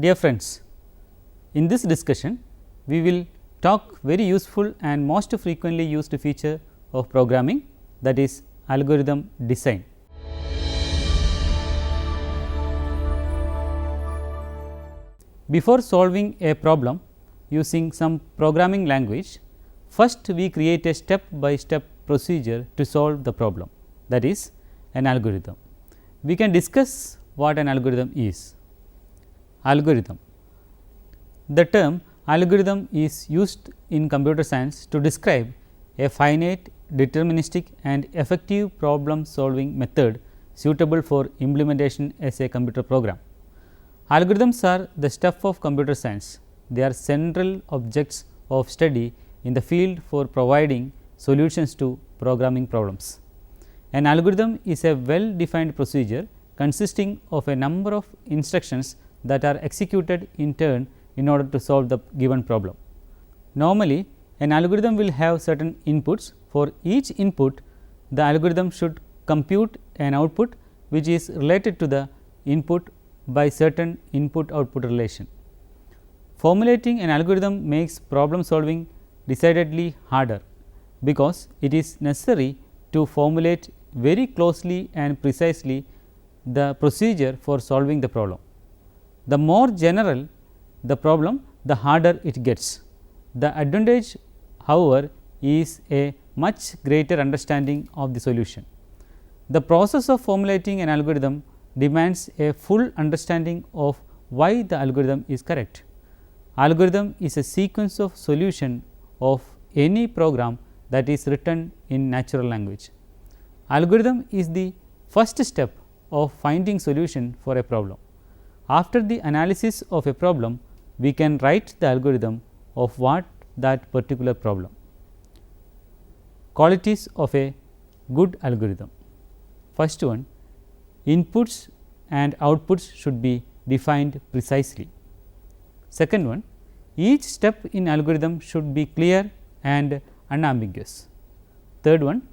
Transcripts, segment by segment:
Dear friends, in this discussion we will talk very useful and most frequently used feature of programming, that is algorithm design. Before solving a problem using some programming language, first we create a step by step procedure to solve the problem, that is an algorithm. We can discuss what an algorithm is. Algorithm. The term algorithm is used in computer science to describe a finite, deterministic and effective problem solving method suitable for implementation as a computer program. Algorithms are the stuff of computer science. They are central objects of study in the field for providing solutions to programming problems. An algorithm is a well defined procedure consisting of a number of instructions that are executed in turn in order to solve the given problem. Normally, an algorithm will have certain inputs. For each input, the algorithm should compute an output which is related to the input by certain input output relation. Formulating an algorithm makes problem solving decidedly harder, because it is necessary to formulate very closely and precisely the procedure for solving the problem. The more general the problem, the harder it gets. The advantage, however, is a much greater understanding of the solution. The process of formulating an algorithm demands a full understanding of why the algorithm is correct. Algorithm is a sequence of solution of any program that is written in natural language. Algorithm is the first step of finding solution for a problem. After the analysis of a problem, we can write the algorithm of what that particular problem. Qualities of a good algorithm. First one, inputs and outputs should be defined precisely. Second one, each step in algorithm should be clear and unambiguous. Third one,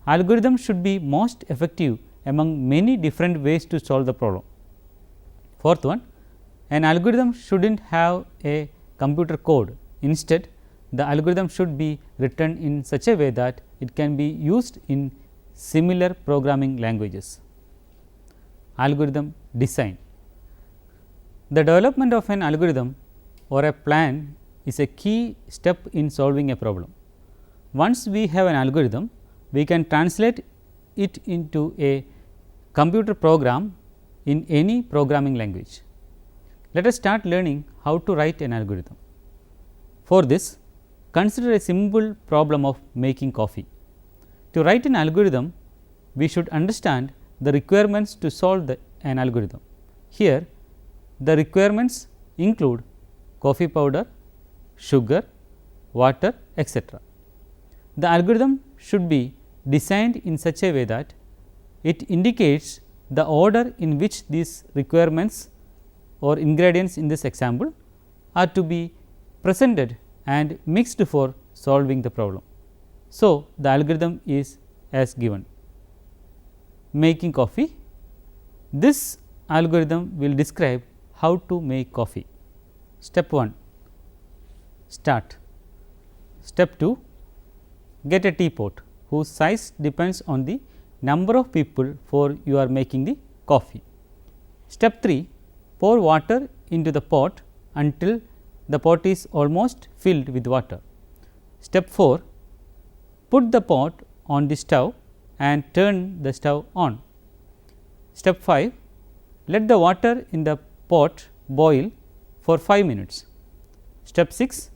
algorithm should be most effective among many different ways to solve the problem. Fourth one, an algorithm should not have a computer code. Instead, the algorithm should be written in such a way that it can be used in similar programming languages. Algorithm design. The development of an algorithm or a plan is a key step in solving a problem. Once we have an algorithm, we can translate it into a computer program in any programming language. Let us start learning how to write an algorithm. For this, consider a simple problem of making coffee. To write an algorithm, we should understand the requirements to solve an algorithm. Here, the requirements include coffee powder, sugar, water, etc. The algorithm should be designed in such a way that it indicates the order in which these requirements or ingredients in this example are to be presented and mixed for solving the problem. So, the algorithm is as given. Making coffee. This algorithm will describe how to make coffee. Step 1, start. Step 2, get a teapot whose size depends on the number of people for you are making the coffee. Step 3, pour water into the pot until the pot is almost filled with water. Step 4, put the pot on the stove and turn the stove on. Step 5, let the water in the pot boil for 5 minutes. Step 6,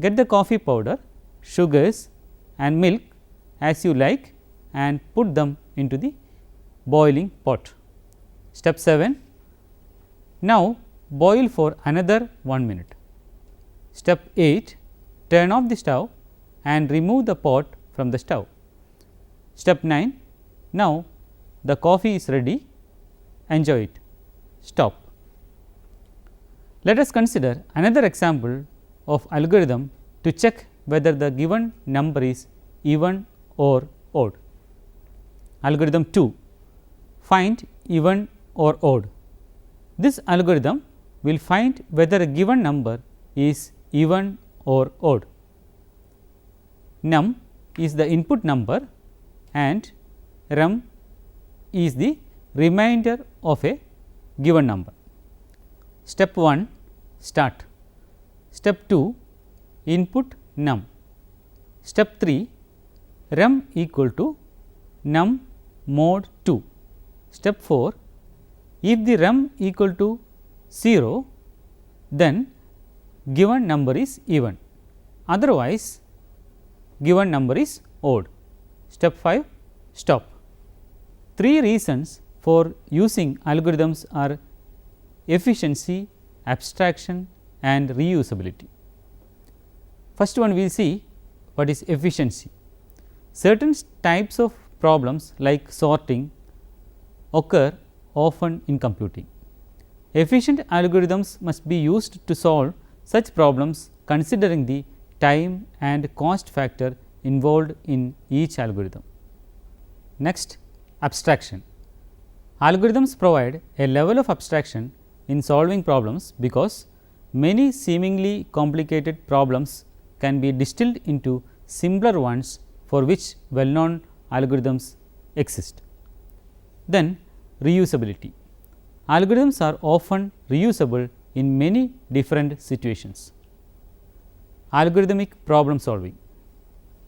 get the coffee powder, sugars and milk as you like and put them into the boiling pot. Step 7, now boil for another 1 minute. Step 8, turn off the stove and remove the pot from the stove. Step 9, now the coffee is ready, enjoy it, stop. Let us consider another example of algorithm to check whether the given number is even or odd. Algorithm 2, find even or odd. This algorithm will find whether a given number is even or odd. Num is the input number and rem is the remainder of a given number. Step 1 start. Step 2 input num. Step 3 rem equal to num mod 2. Step 4 if the rem equal to 0, then given number is even, otherwise given number is odd. Step 5 stop. 3 reasons for using algorithms are efficiency, abstraction and reusability. First one we will see what is efficiency. Certain types of problems like sorting occur often in computing. Efficient algorithms must be used to solve such problems considering the time and cost factor involved in each algorithm. Next, abstraction. Algorithms provide a level of abstraction in solving problems because many seemingly complicated problems can be distilled into simpler ones for which well known algorithms exist. Then reusability. Algorithms are often reusable in many different situations. Algorithmic problem solving.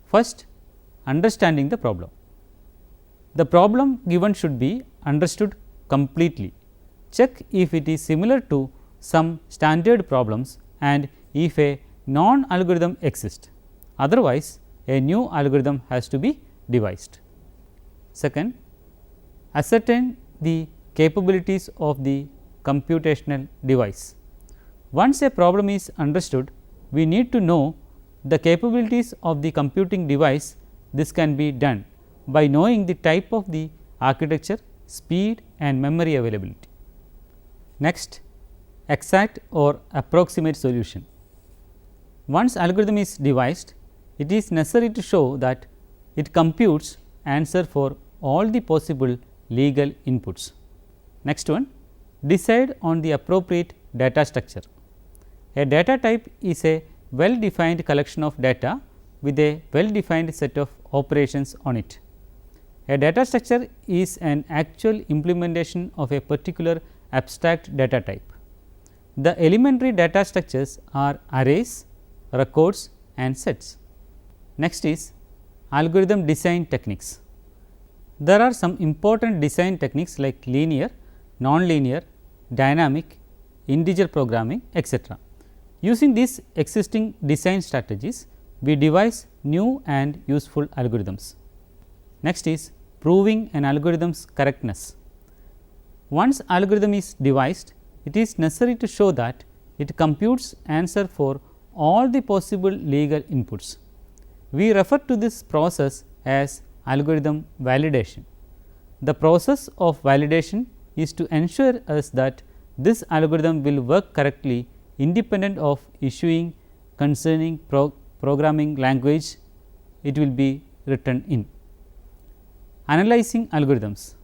First, understanding the problem. The problem given should be understood completely. Check if it is similar to some standard problems and if a non algorithm exists, otherwise a new algorithm has to be devised. Second, ascertain the capabilities of the computational device. Once a problem is understood, we need to know the capabilities of the computing device. This can be done by knowing the type of the architecture, speed and memory availability. Next, exact or approximate solution. Once algorithm is devised, it is necessary to show that it computes answer for all the possible legal inputs. Next one, decide on the appropriate data structure. A data type is a well defined collection of data with a well defined set of operations on it. A data structure is an actual implementation of a particular abstract data type. The elementary data structures are arrays, records and sets. Next is algorithm design techniques. There are some important design techniques like linear, non-linear, dynamic, integer programming, etc. Using these existing design strategies, we devise new and useful algorithms. Next is proving an algorithm's correctness. Once algorithm is devised, it is necessary to show that it computes answer for all the possible legal inputs. We refer to this process as algorithm validation. The process of validation is to ensure us that this algorithm will work correctly independent of issuing concerning programming language it will be written in. Analyzing algorithms.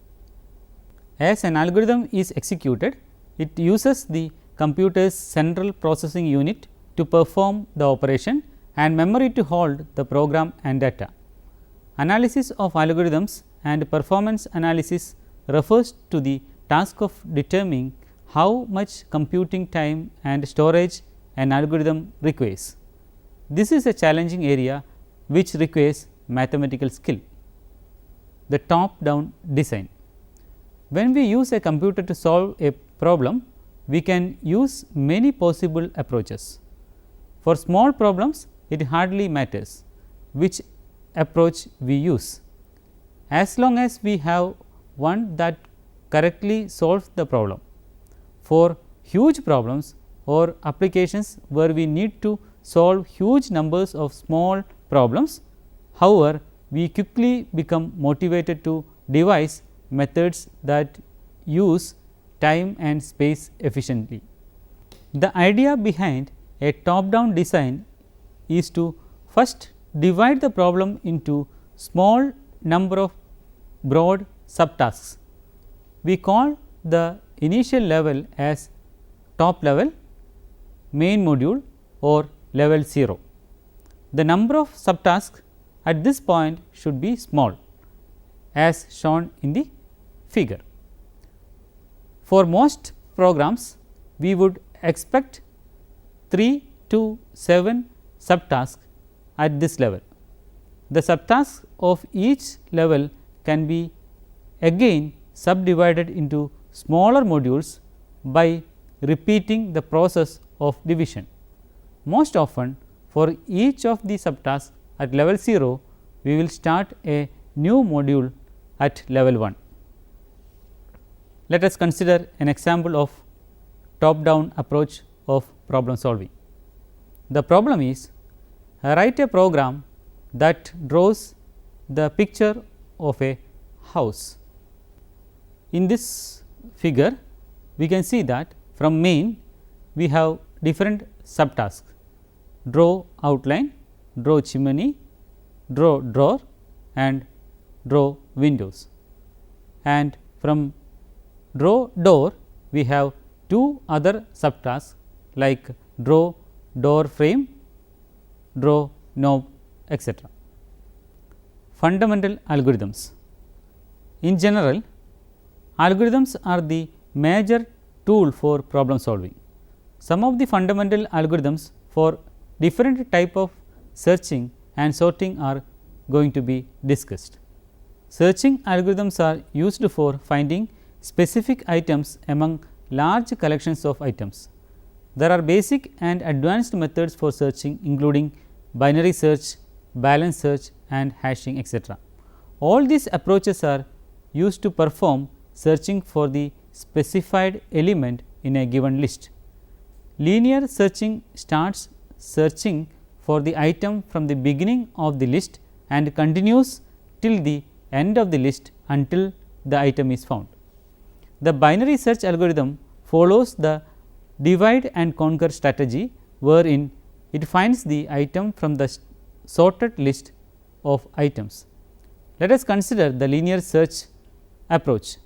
As an algorithm is executed, it uses the computer's central processing unit to perform the operation and memory to hold the program and data. Analysis of algorithms and performance analysis refers to the task of determining how much computing time and storage an algorithm requires. This is a challenging area which requires mathematical skill. The top down design. When we use a computer to solve a problem, we can use many possible approaches. For small problems, it hardly matters which approach we use, as long as we have one that correctly solves the problem. For huge problems or applications where we need to solve huge numbers of small problems, however, we quickly become motivated to devise methods that use time and space efficiently. The idea behind a top down design is to first divide the problem into small number of broad subtasks. We call the initial level as top level, main module or level 0. The number of subtasks at this point should be small as shown in the figure. For most programs, we would expect 3 to 7 subtasks at this level. The subtasks of each level can be again subdivided into smaller modules by repeating the process of division. Most often, for each of the subtasks at level 0, we will start a new module at level 1. Let us consider an example of top down approach of problem solving. The problem is, write a program that draws the picture of a house. In this figure, we can see that from main we have different subtasks: draw outline, draw chimney, draw drawer and draw windows. And from draw door we have two other subtasks like draw door frame, draw knob, etc. Fundamental algorithms. In general, algorithms are the major tool for problem solving. Some of the fundamental algorithms for different type of searching and sorting are going to be discussed. Searching algorithms are used for finding specific items among large collections of items. There are basic and advanced methods for searching, including binary search, balance search and hashing, etc. All these approaches are used to perform searching for the specified element in a given list. Linear searching starts searching for the item from the beginning of the list and continues till the end of the list until the item is found. The binary search algorithm follows the divide and conquer strategy, wherein it finds the item from the sorted list of items. Let us consider the linear search approach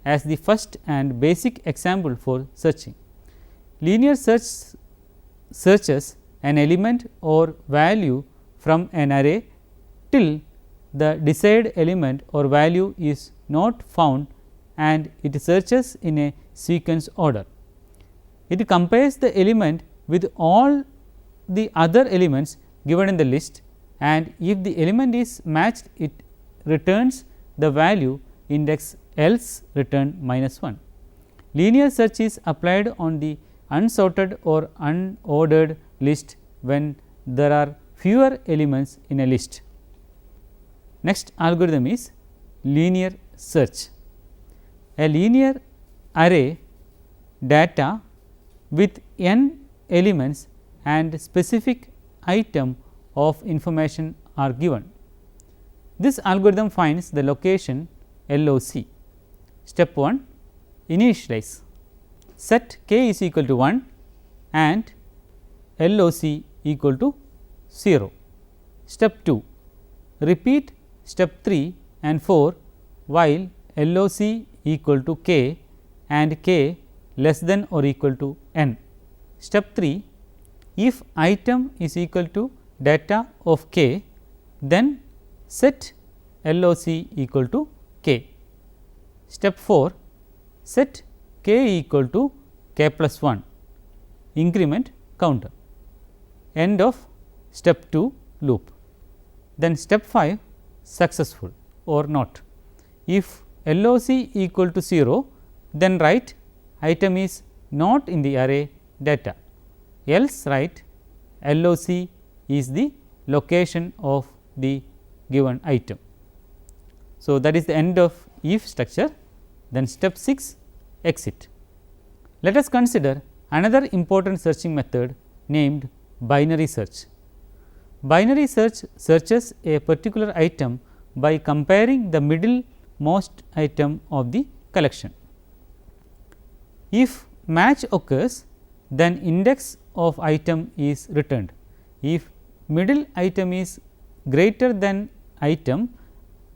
as the first and basic example for searching. Linear search searches an element or value from an array till the desired element or value is not found, and it searches in a sequence order. It compares the element with all the other elements given in the list, and if the element is matched, it returns the value index, else return -1. Linear search is applied on the unsorted or unordered list when there are fewer elements in a list. Next algorithm is linear search. A linear array data with n elements and specific item of information are given. This algorithm finds the location LOC. Step 1, initialize, set k is equal to 1 and LOC equal to 0. Step 2, repeat step 3 and 4 while LOC equal to k and k less than or equal to n. Step 3, if item is equal to data of k, then set LOC equal to k. Step 4, set k equal to k plus 1, increment counter. End of step 2 loop. Then step 5, successful or not. If LOC equal to 0, then write item is not in the array data, else write LOC is the location of the given item. So, that is the end of if structure. Then step 6, exit. Let us consider another important searching method named binary search. Binary search searches a particular item by comparing the middle most item of the collection. If match occurs, then index of item is returned. If middle item is greater than item,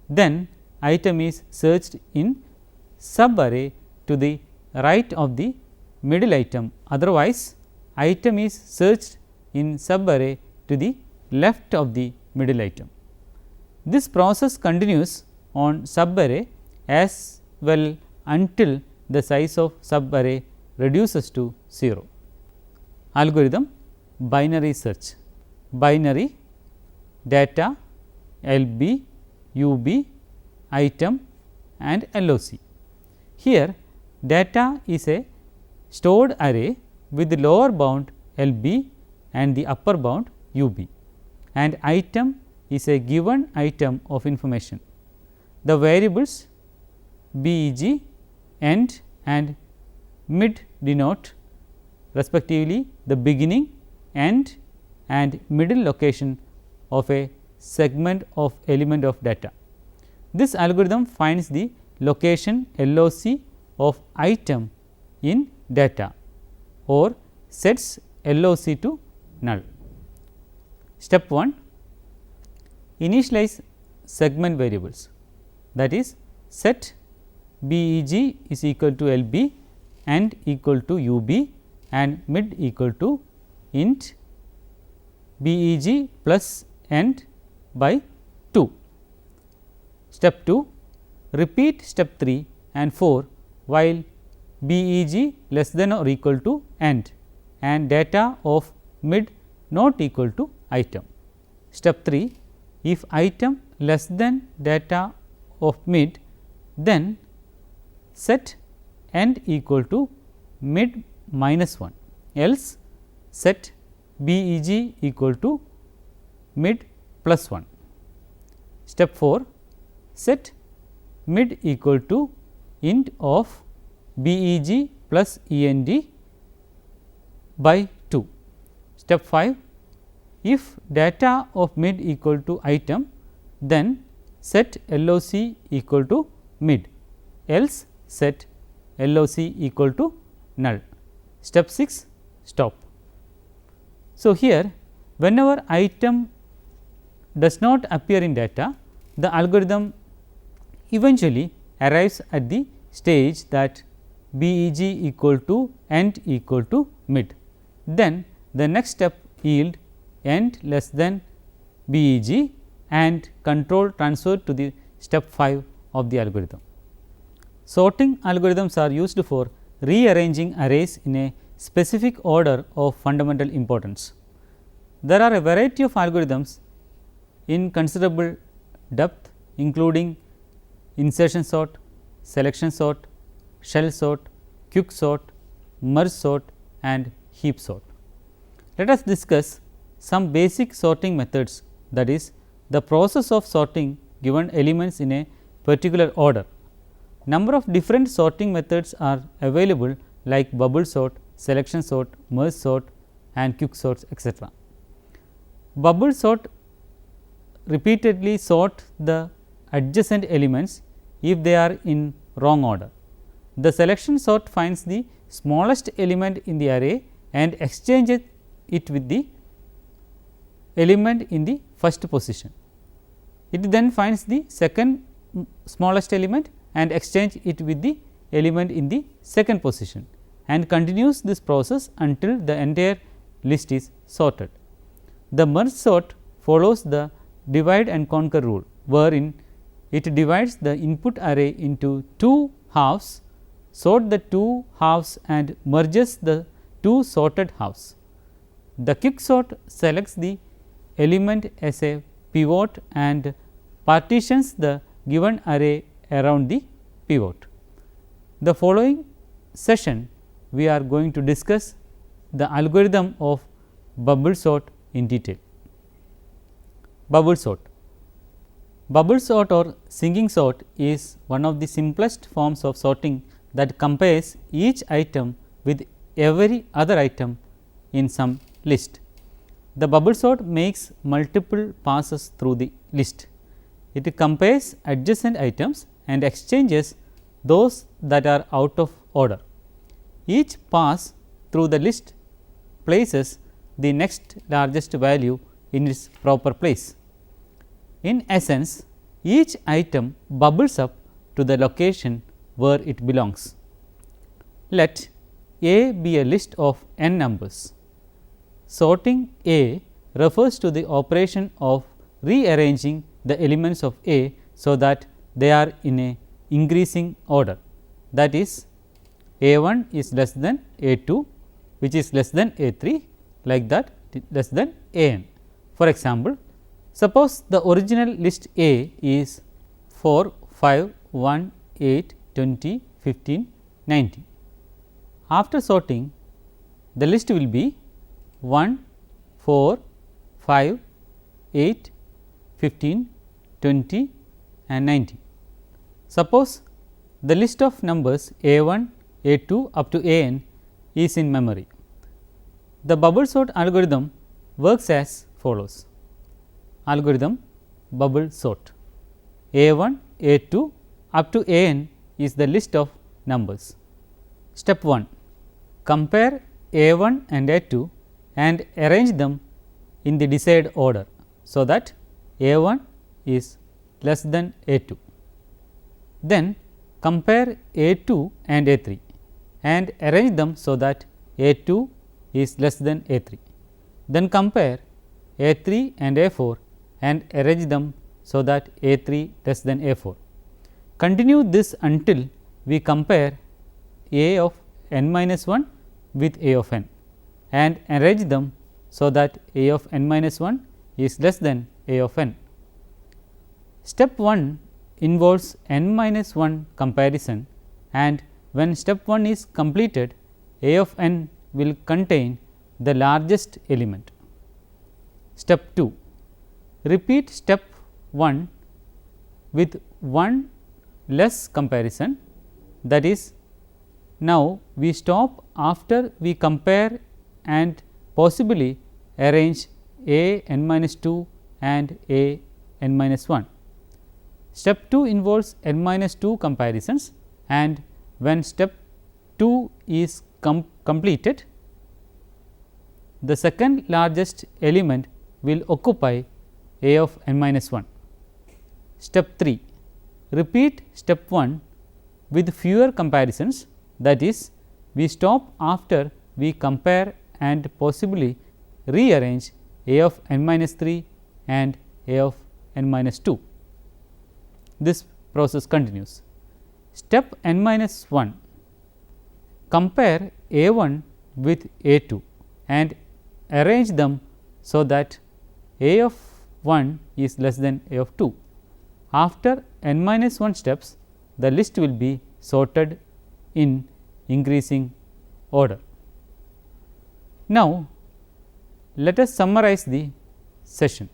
then item is searched in sub array to the right of the middle item, otherwise item is searched in subarray to the left of the middle item. This process continues on subarray as well until the size of subarray reduces to 0. Algorithm binary search, binary data LB, UB, item and LOC. Here data is a stored array with the lower bound LB and the upper bound UB, and item is a given item of information. The variables BEG, end and mid denote respectively the beginning, end and middle location of a segment of element of data. This algorithm finds the location LOC of item in data or sets LOC to null. Step 1, initialize segment variables, that is set BEG is equal to LB, end equal to UB and mid equal to int BEG plus end by 2. Step 2, repeat step 3 and 4 while BEG less than or equal to end and data of mid not equal to item. Step 3, if item less than data of mid, then set end equal to mid minus 1, else set BEG equal to mid plus 1. Step 4, set mid equal to int of BEG plus END by 2. Step 5, if data of mid equal to item, then set LOC equal to mid, else set LOC equal to null. Step 6, stop. So, here whenever item does not appear in data, the algorithm eventually arrives at the stage that BEG equal to end equal to mid. Then the next step yield end less than BEG and control transferred to the step 5 of the algorithm. Sorting algorithms are used for rearranging arrays in a specific order of fundamental importance. There are a variety of algorithms in considerable depth, including insertion sort, selection sort, shell sort, quick sort, merge sort and heap sort. Let us discuss some basic sorting methods, that is the process of sorting given elements in a particular order. Number of different sorting methods are available like bubble sort, selection sort, merge sort and quick sorts, etc. Bubble sort repeatedly sort the adjacent elements if they are in wrong order. The selection sort finds the smallest element in the array and exchanges it with the element in the first position. It then finds the second smallest element and exchange it with the element in the second position and continues this process until the entire list is sorted. The merge sort follows the divide and conquer rule, wherein it divides the input array into two halves, sort the two halves and merges the two sorted halves. The quick sort selects the element as a pivot and partitions the given array around the pivot. The following session we are going to discuss the algorithm of bubble sort in detail. Bubble sort. Bubble sort or singing sort is one of the simplest forms of sorting that compares each item with every other item in some list. The bubble sort makes multiple passes through the list. It compares adjacent items and exchanges those that are out of order. Each pass through the list places the next largest value in its proper place. In essence, each item bubbles up to the location where it belongs. Let A be a list of n numbers. Sorting A refers to the operation of rearranging the elements of A so that they are in a increasing order, that is A1 is less than A2, which is less than A3, like that less than An. For example, suppose the original list A is 4, 5, 1, 8, 20, 15, 19. After sorting, the list will be 1, 4, 5, 8, 15, 20 and 90. Suppose the list of numbers A1, A2 up to An is in memory. The bubble sort algorithm works as follows. Algorithm bubble sort. A1, A2 up to An is the list of numbers. Step 1. Compare A1 and A2 and arrange them in the desired order, so that A1 is less than A2. Then compare A2 and A3 and arrange them so that A2 is less than A3. Then compare A3 and A4 and arrange them so that A3 less than A4. Continue this until we compare A of n minus 1 with A of n and arrange them so that A of n minus 1 is less than A of n. Step 1 involves n minus 1 comparison, and when step 1 is completed, A of n will contain the largest element. Step 2. Repeat step 1 with one less comparison, that is, now we stop after we compare and possibly arrange A n minus 2 and A n minus 1. Step 2 involves n minus 2 comparisons, and when step 2 is completed, the second largest element will occupy A of n minus 1. Step 3. Repeat step 1 with fewer comparisons, that is, we stop after we compare and possibly rearrange A of n minus 3 and A of n minus 2. This process continues. Step n minus 1. Compare A1 with A2 and arrange them so that A of 1 is less than A of 2. After n minus 1 steps, the list will be sorted in increasing order. Now, let us summarize the session.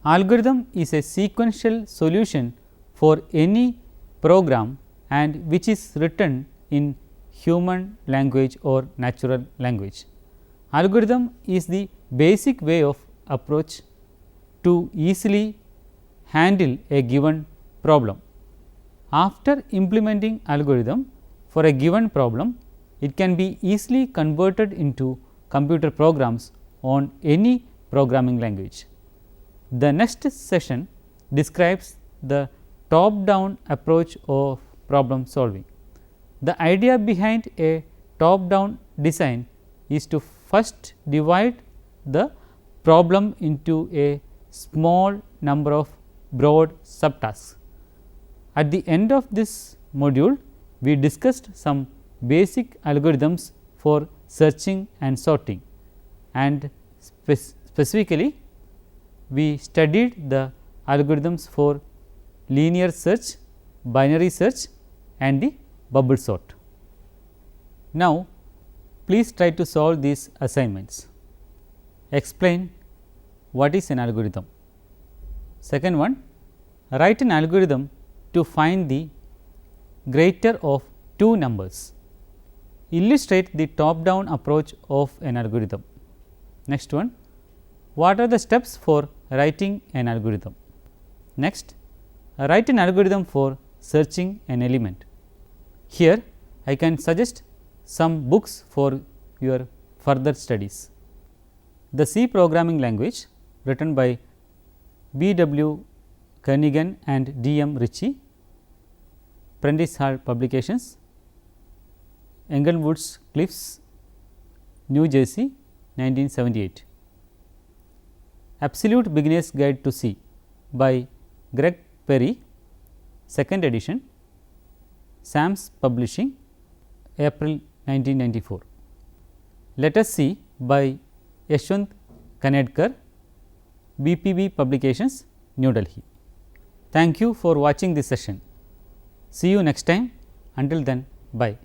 Algorithm is a sequential solution for any program and which is written in human language or natural language. Algorithm is the basic way of approach to easily handle a given problem. After implementing algorithm for a given problem, it can be easily converted into computer programs on any programming language. The next session describes the top down approach of problem solving. The idea behind a top down design is to first divide the problem into a small number of broad subtasks. At the end of this module, we discussed some basic algorithms for searching and sorting, and specifically we studied the algorithms for linear search, binary search and the bubble sort. Now, please try to solve these assignments. Explain what is an algorithm. Second one, write an algorithm to find the greater of two numbers. Illustrate the top down approach of an algorithm. Next one, what are the steps for writing an algorithm? Next, write an algorithm for searching an element. Here I can suggest some books for your further studies. The C programming language, written by B.W. Kernighan and D.M. Ritchie, Prentice Hall Publications, Englewood's Cliffs, New Jersey, 1978. Absolute Beginner's Guide to Sea by Greg Perry, 2nd edition, Sams Publishing, April 1994. Let Us See by Yashwant Kanedkar, BPB Publications, New Delhi. Thank you for watching this session. See you next time. Until then, bye.